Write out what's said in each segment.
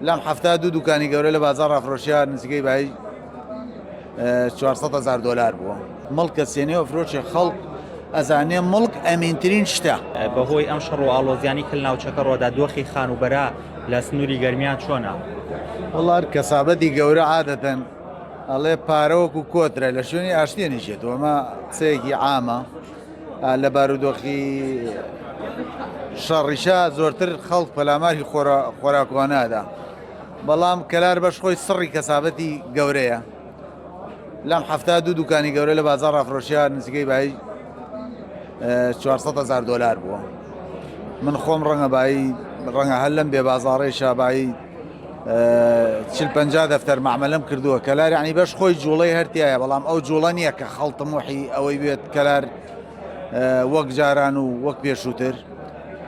لەم هەفتە دوو دوکانی گەورە لە بازار ڕافرۆشیار نزیکەی بای 400,000 دلار بووە. مڵکە سێنێ ئۆفرۆشی خەڵک ئەزانێ مڵک ئەمینترین شتە. بەهۆی ئەم شەڕ و ئاڵۆزیانی کل ناوچەکە ڕۆدا دۆخی خانوبەرە لە سنووری گەرمیان چۆنە؟ وڵات کەسابەتی گەورە عادەتەن ئەڵێ پارەوەکو کۆترە لە شوێنی ئاشتێنیشێت ئەمە قسەیەکی عامە لە بارودۆخی شەڕیشا زۆرتر خەڵک پەلاماری خۆراکوانادا، بەڵام کەلار بەش خۆی سڕی کەسابەتی گەورەیە. لەم هەفتە دوو دوکانی گەورە لە بازار ڕافرۆشیار نزیکەی بای 400,000 دلار بووە. من خۆم ڕەنگە هەر لەم بێ بازاڕێشا بای 40-50 دەفتەر معمەلەم کردووە کەلار، یعنی بەش خۆی جوڵەی هەرتیایە، بەڵام ئەو جوڵە نییە کە خەڵتم وحی ئەوەی بێت کەلار وەک جاران و وەک پێشووتر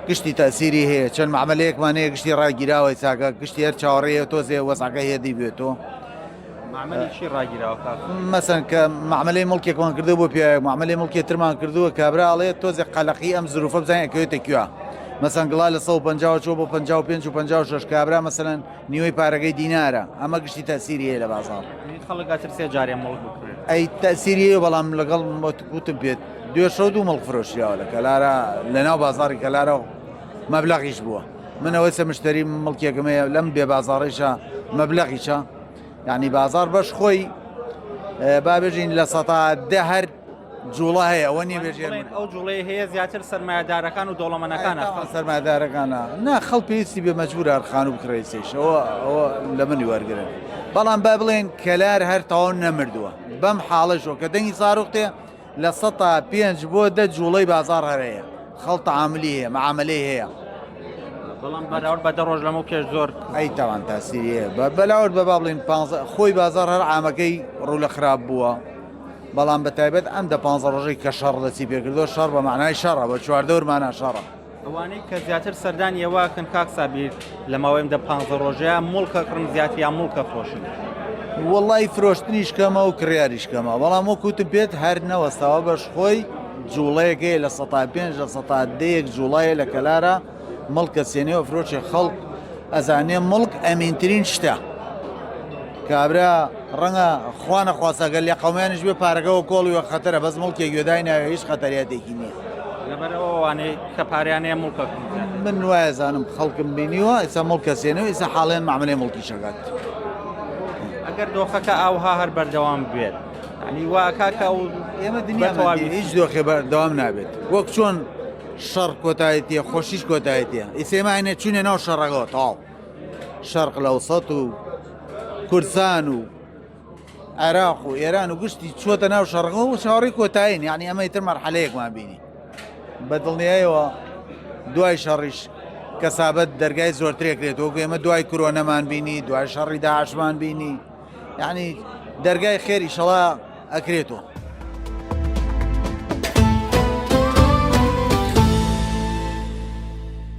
گشتی تەسیری هەیە. چەند معمەلەیەکمانەیە گشتی ڕاگیراوەی چاکە گشتی هەر چاوەڕێیە تۆزێ وەسعەکە هێدی بێتەوە. معمەلێکی ڕاگیراوە مەسەن کە معمەلەی مڵکێکمان کردو بۆ پیاوەیەک معمەلەی مڵکی ترمان کردووە کابراڵێت تۆزێک قەلەقی ئەم زروفە بزانین ئەکەوێتە کوێ. مەسەن گڵا لە 150 چۆ بۆ 55 و 56 کابرا مەسەلەن نیوەی پارەکەی دینارە، ئەمە گشتی تەسیری هەیە لە بازاڕ. خەڵک ئەترسێ جارێ مڵک بکرێت. ئەی تەسیری هەیە، بەڵام لەگەڵ وتم پێت 2 مڵک فرۆشیاوە لە کەلارە لەناو بازاڕی کەلارە مەبلەغیش بووە. من ئەوەی سەمشتەری مڵکێکمەیە لەم بێ بازاڕیشە مەبلەغیشە، یعنی بازار بەش خۆی بابێژین لە 110 هەر جوڵە هەیە، ئەوە نیە بێژێن ئەو جوڵەی هەیە زیاتر سەرمایه‌دارەکان و دەوڵەمەندەکانە سەرمایه‌دارەکانە نا خەڵک پێویستی بێ مەجبورە هەرخان و بکڕێسێش ئەوە لە منی وەرگرن. بەڵام با بڵێن کەلار هەر تەواو نەمردووە بەم حاڵەشەوە کە دەنگی ساڕوختێ لە 105 بۆ 10 جوڵەی بازار هەرەیە، خەڵ تەعاملی هەیە، معاملەی هەیە. بەڵام بەراورد بە 10 ڕۆژ لەمە پێش زۆر ئەی تاوان تاسیری هەیە بەلاورد بە با بڵێن خۆی بازار هەر عامەکەی ڕوو لە خراپ بووە، بەڵام بە تایبەت ئەم 15 ڕۆژەی کە شەڕ دەچی پێکردو شەڕ بە معنای شەڕە بە 14 مانە شەڕە. ئەوانەی کە زیاتر سەردانی ئێواکەن کاک سابیر لە ماوەی 15 ڕۆژەیە مڵکە کڕم زیاتی یا مڵکە فرۆشن؟ وەڵی فرۆشتنیش کەمە و کڕیاریش کەمە، بەڵام وەکوتم پێت هەر نەوەستاوە بەش خۆی جوڵەیەکەیە لە 105 لە 110 جوڵایە لە کەلارە مڵکە سێنێ و فرۆشی خەڵک ئەزانێ مڵک ئەمینترین شتە. کابرا ڕەنگە خوانە خواسەگەل لە قەومیانش بێ پارەکەەوە کۆڵی وە خەتەرە بەس مڵکێک گوێدای ناوێ هیچ خەتەریاتێکی نییە. لەبەرەوەوانەی کە پاریانەیە مڵکە من وایە زانم خەڵکم بینیوە ئێستا مڵکە سێنەوە ئێستا حاڵێن معاملەی مڵکی شەکات. ئەگەر دۆخەکە ئاوها هەر بەردەوام بێت ینی واکاکە و ئێمە دنیا هیچ دۆخێ بەردەوام نابێت، وەک چۆن شەڕ کۆتایەتیە خۆشیش کۆتایەتیە ئیسێماینە چوونێ ناو شەڕەکەەوە تاو شەرق لەوسەت و کوردستان و عێراق و ئێران و گشتی چۆتە ناو شەڕەکە و شاڕی کۆتایین، یعنی ئەمە تر مەرحەلەیەکمان بینی بەدڵنیایەوە دوای شەڕیش کەسابەت دەرگای زۆرترێکرێتەوە ئێمە دوای کۆرۆنەمان بینی، دوای شەڕی داعشمان بینی، یعنی دەرگای خێری شەڵا ئەکرێتەوە.